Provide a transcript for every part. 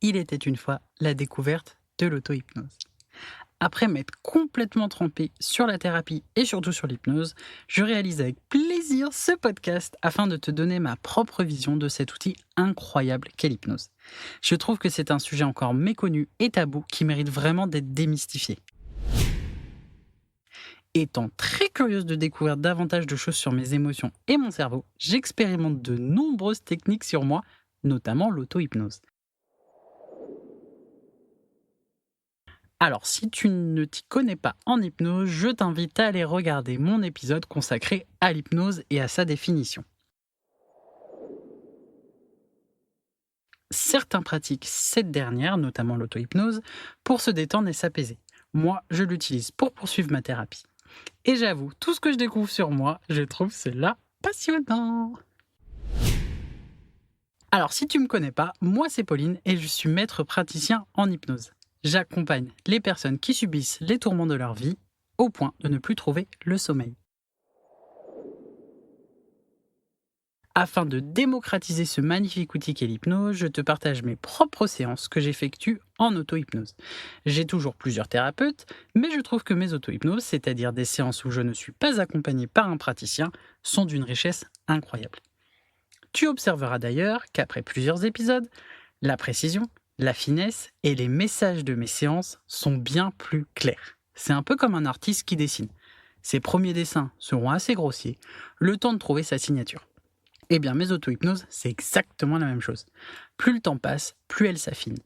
Il était une fois la découverte de l'auto-hypnose. Après m'être complètement trempé sur la thérapie et surtout sur l'hypnose, je réalise avec plaisir ce podcast afin de te donner ma propre vision de cet outil incroyable qu'est l'hypnose. Je trouve que c'est un sujet encore méconnu et tabou qui mérite vraiment d'être démystifié. Étant très curieuse de découvrir davantage de choses sur mes émotions et mon cerveau, j'expérimente de nombreuses techniques sur moi, notamment l'auto-hypnose. Alors, si tu ne t'y connais pas en hypnose, je t'invite à aller regarder mon épisode consacré à l'hypnose et à sa définition. Certains pratiquent cette dernière, notamment l'auto-hypnose, pour se détendre et s'apaiser. Moi, je l'utilise pour poursuivre ma thérapie. Et j'avoue, tout ce que je découvre sur moi, je trouve cela passionnant. Alors, si tu ne me connais pas, moi c'est Pauline et je suis maître praticien en hypnose. J'accompagne les personnes qui subissent les tourments de leur vie au point de ne plus trouver le sommeil. Afin de démocratiser ce magnifique outil qu'est l'hypnose, je te partage mes propres séances que j'effectue en auto-hypnose. J'ai toujours plusieurs thérapeutes, mais je trouve que mes auto-hypnoses, c'est-à-dire des séances où je ne suis pas accompagné par un praticien, sont d'une richesse incroyable. Tu observeras d'ailleurs qu'après plusieurs épisodes, la précision, la finesse et les messages de mes séances sont bien plus clairs. C'est un peu comme un artiste qui dessine. Ses premiers dessins seront assez grossiers, le temps de trouver sa signature. Eh bien, mes auto-hypnoses, c'est exactement la même chose. Plus le temps passe, plus elles s'affinent.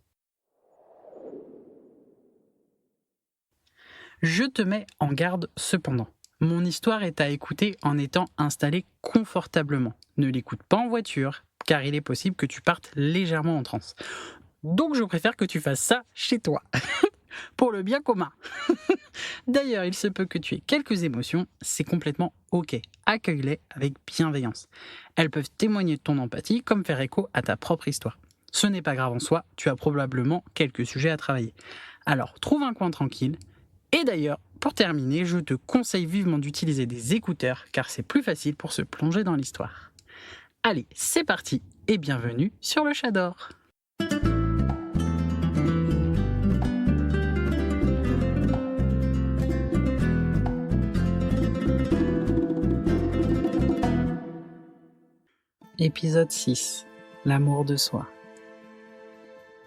Je te mets en garde cependant. Mon histoire est à écouter en étant installé confortablement. Ne l'écoute pas en voiture, car il est possible que tu partes légèrement en transe. Donc je préfère que tu fasses ça chez toi, pour le bien commun. D'ailleurs, il se peut que tu aies quelques émotions, c'est complètement ok. Accueille-les avec bienveillance. Elles peuvent témoigner de ton empathie, comme faire écho à ta propre histoire. Ce n'est pas grave en soi, tu as probablement quelques sujets à travailler. Alors, trouve un coin tranquille. Et d'ailleurs, pour terminer, je te conseille vivement d'utiliser des écouteurs, car c'est plus facile pour se plonger dans l'histoire. Allez, c'est parti, et bienvenue sur le Chat d'Or. Épisode 6. L'amour de soi.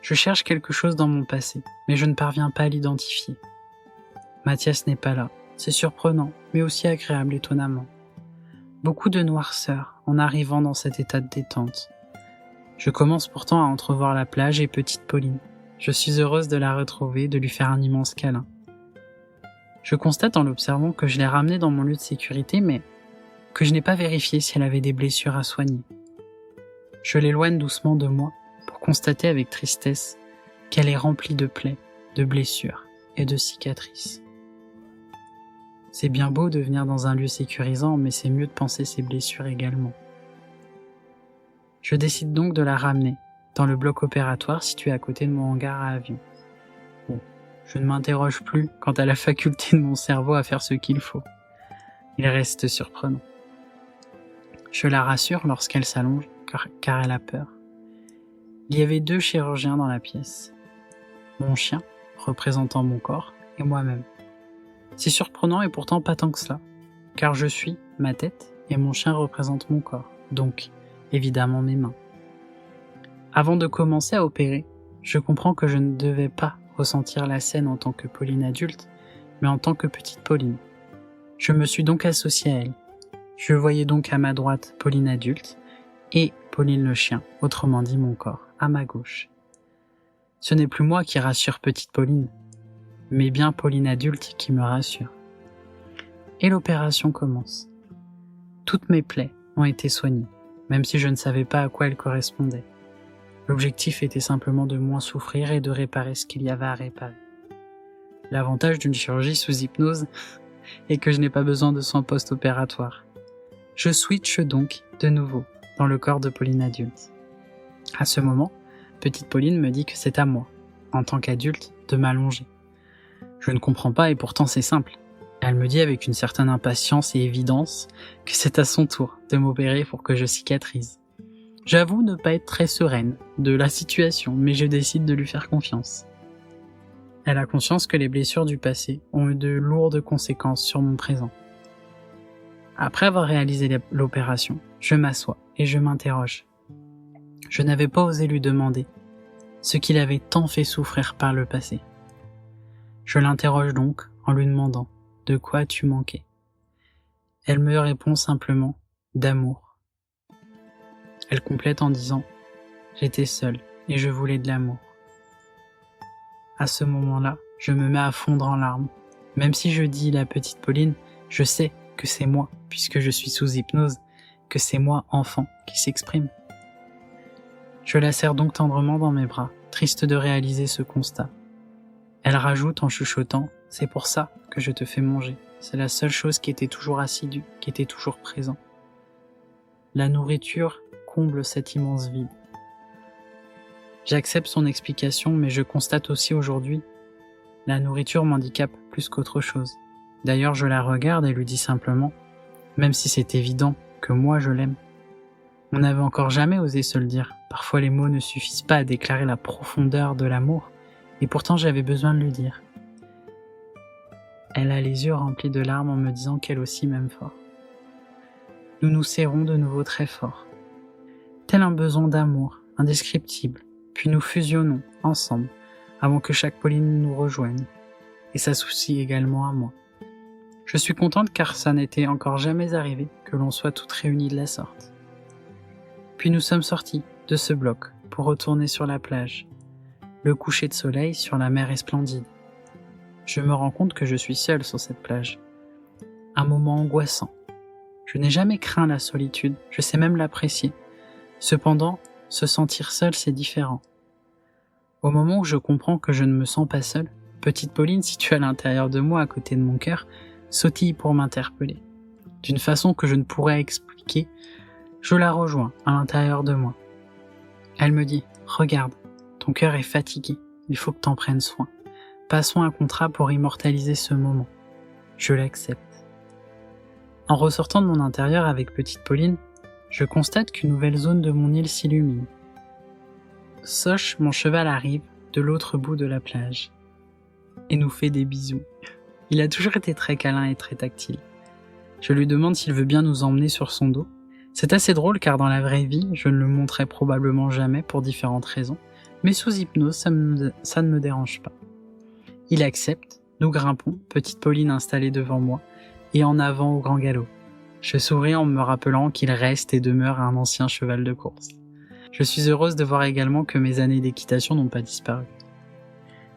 Je cherche quelque chose dans mon passé, mais je ne parviens pas à l'identifier. Mathias n'est pas là. C'est surprenant, mais aussi agréable étonnamment. Beaucoup de noirceur en arrivant dans cet état de détente. Je commence pourtant à entrevoir la plage et petite Pauline. Je suis heureuse de la retrouver, de lui faire un immense câlin. Je constate en l'observant que je l'ai ramenée dans mon lieu de sécurité, mais que je n'ai pas vérifié si elle avait des blessures à soigner. Je l'éloigne doucement de moi pour constater avec tristesse qu'elle est remplie de plaies, de blessures et de cicatrices. C'est bien beau de venir dans un lieu sécurisant, mais c'est mieux de penser ses blessures également. Je décide donc de la ramener dans le bloc opératoire situé à côté de mon hangar à avion. Bon, je ne m'interroge plus quant à la faculté de mon cerveau à faire ce qu'il faut. Il reste surprenant. Je la rassure lorsqu'elle s'allonge, car elle a peur. Il y avait 2 chirurgiens dans la pièce. Mon chien, représentant mon corps, et moi-même. C'est surprenant et pourtant pas tant que cela, car je suis ma tête et mon chien représente mon corps, donc évidemment mes mains. Avant de commencer à opérer, je comprends que je ne devais pas ressentir la scène en tant que Pauline adulte, mais en tant que petite Pauline. Je me suis donc associé à elle. Je voyais donc à ma droite Pauline adulte et Pauline le chien, autrement dit mon corps, à ma gauche. Ce n'est plus moi qui rassure petite Pauline, mais bien Pauline adulte qui me rassure. Et l'opération commence. Toutes mes plaies ont été soignées, même si je ne savais pas à quoi elles correspondaient. L'objectif était simplement de moins souffrir et de réparer ce qu'il y avait à réparer. L'avantage d'une chirurgie sous hypnose est que je n'ai pas besoin de soins post-opératoires. Je switche donc de nouveau dans le corps de Pauline adulte. À ce moment, petite Pauline me dit que c'est à moi, en tant qu'adulte, de m'allonger. Je ne comprends pas et pourtant c'est simple. Elle me dit avec une certaine impatience et évidence que c'est à son tour de m'opérer pour que je cicatrise. J'avoue ne pas être très sereine de la situation, mais je décide de lui faire confiance. Elle a conscience que les blessures du passé ont eu de lourdes conséquences sur mon présent. Après avoir réalisé l'opération, je m'assois et je m'interroge. Je n'avais pas osé lui demander ce qu'il avait tant fait souffrir par le passé. Je l'interroge donc en lui demandant de quoi as-tu manqué. Elle me répond simplement d'amour. Elle complète en disant j'étais seule et je voulais de l'amour. À ce moment-là, je me mets à fondre en larmes. Même si je dis la petite Pauline, je sais que c'est moi, puisque je suis sous hypnose, que c'est moi, enfant, qui s'exprime. Je la serre donc tendrement dans mes bras, triste de réaliser ce constat. Elle rajoute en chuchotant « C'est pour ça que je te fais manger. C'est la seule chose qui était toujours assidue, qui était toujours présent. » La nourriture comble cet immense vide. J'accepte son explication, mais je constate aussi aujourd'hui, la nourriture m'handicape plus qu'autre chose. D'ailleurs, je la regarde et lui dis simplement, même si c'est évident que moi je l'aime. On n'avait encore jamais osé se le dire. Parfois les mots ne suffisent pas à déclarer la profondeur de l'amour, et pourtant j'avais besoin de lui dire. Elle a les yeux remplis de larmes en me disant qu'elle aussi m'aime fort. Nous nous serrons de nouveau très fort. Tel un besoin d'amour, indescriptible, puis nous fusionnons ensemble, avant que chaque Pauline nous rejoigne, et s'associe également à moi. Je suis contente car ça n'était encore jamais arrivé que l'on soit toutes réunies de la sorte. Puis nous sommes sortis de ce bloc pour retourner sur la plage. Le coucher de soleil sur la mer est splendide. Je me rends compte que je suis seule sur cette plage. Un moment angoissant. Je n'ai jamais craint la solitude, je sais même l'apprécier. Cependant, se sentir seule, c'est différent. Au moment où je comprends que je ne me sens pas seule, petite Pauline, située à l'intérieur de moi, à côté de mon cœur, sautille pour m'interpeller. D'une façon que je ne pourrais expliquer, je la rejoins à l'intérieur de moi. Elle me dit « Regarde, ton cœur est fatigué, il faut que t'en prennes soin. Passons un contrat pour immortaliser ce moment. » Je l'accepte. En ressortant de mon intérieur avec petite Pauline, je constate qu'une nouvelle zone de mon île s'illumine. Soch, mon cheval, arrive de l'autre bout de la plage et nous fait des bisous. Il a toujours été très câlin et très tactile. Je lui demande s'il veut bien nous emmener sur son dos. C'est assez drôle car dans la vraie vie, je ne le montrerai probablement jamais pour différentes raisons, mais sous hypnose, ça ne me dérange pas. Il accepte, nous grimpons, petite Pauline installée devant moi, et en avant au grand galop. Je souris en me rappelant qu'il reste et demeure un ancien cheval de course. Je suis heureuse de voir également que mes années d'équitation n'ont pas disparu.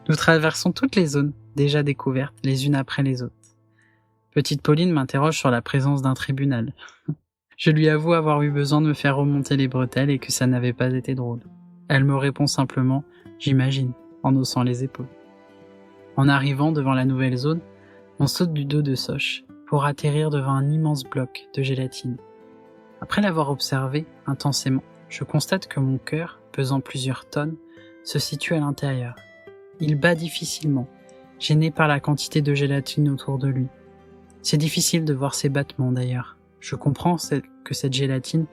Nous traversons toutes les zones, déjà découvertes, les unes après les autres. Petite Pauline m'interroge sur la présence d'un tribunal. Je lui avoue avoir eu besoin de me faire remonter les bretelles et que ça n'avait pas été drôle. Elle me répond simplement « J'imagine », en haussant les épaules. En arrivant devant la nouvelle zone, on saute du dos de Soch pour atterrir devant un immense bloc de gélatine. Après l'avoir observé intensément, je constate que mon cœur, pesant plusieurs tonnes, se situe à l'intérieur. Il bat difficilement, gêné par la quantité de gélatine autour de lui. C'est difficile de voir ses battements d'ailleurs. Je comprends que cette gélatine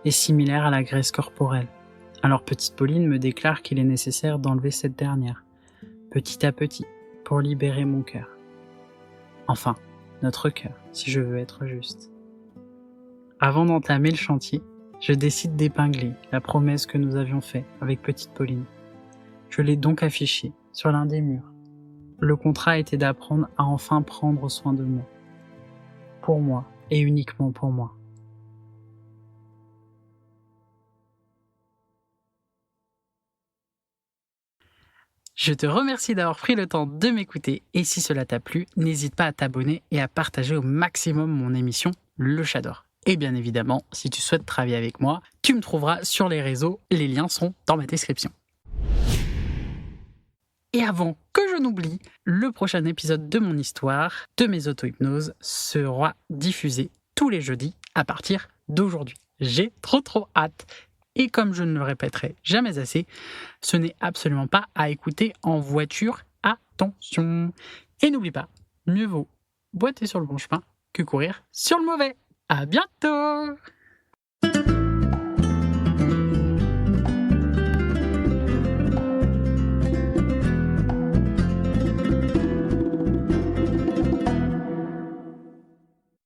est similaire à la graisse corporelle. Alors petite Pauline me déclare qu'il est nécessaire d'enlever cette dernière, petit à petit, pour libérer mon cœur. Enfin, notre cœur, si je veux être juste. Avant d'entamer le chantier, je décide d'épingler la promesse que nous avions faite avec petite Pauline. Je l'ai donc affichée sur l'un des murs. Le contrat était d'apprendre à enfin prendre soin de moi. Pour moi et uniquement pour moi. Je te remercie d'avoir pris le temps de m'écouter et si cela t'a plu, n'hésite pas à t'abonner et à partager au maximum mon émission Le Chat d'Or. Et bien évidemment, si tu souhaites travailler avec moi, tu me trouveras sur les réseaux, les liens sont dans ma description. Et avant que je n'oublie, le prochain épisode de mon histoire, de mes auto-hypnoses, sera diffusé tous les jeudis à partir d'aujourd'hui. J'ai trop hâte. Et comme je ne le répéterai jamais assez, ce n'est absolument pas à écouter en voiture. Attention. Et n'oublie pas, mieux vaut boiter sur le bon chemin que courir sur le mauvais. À bientôt!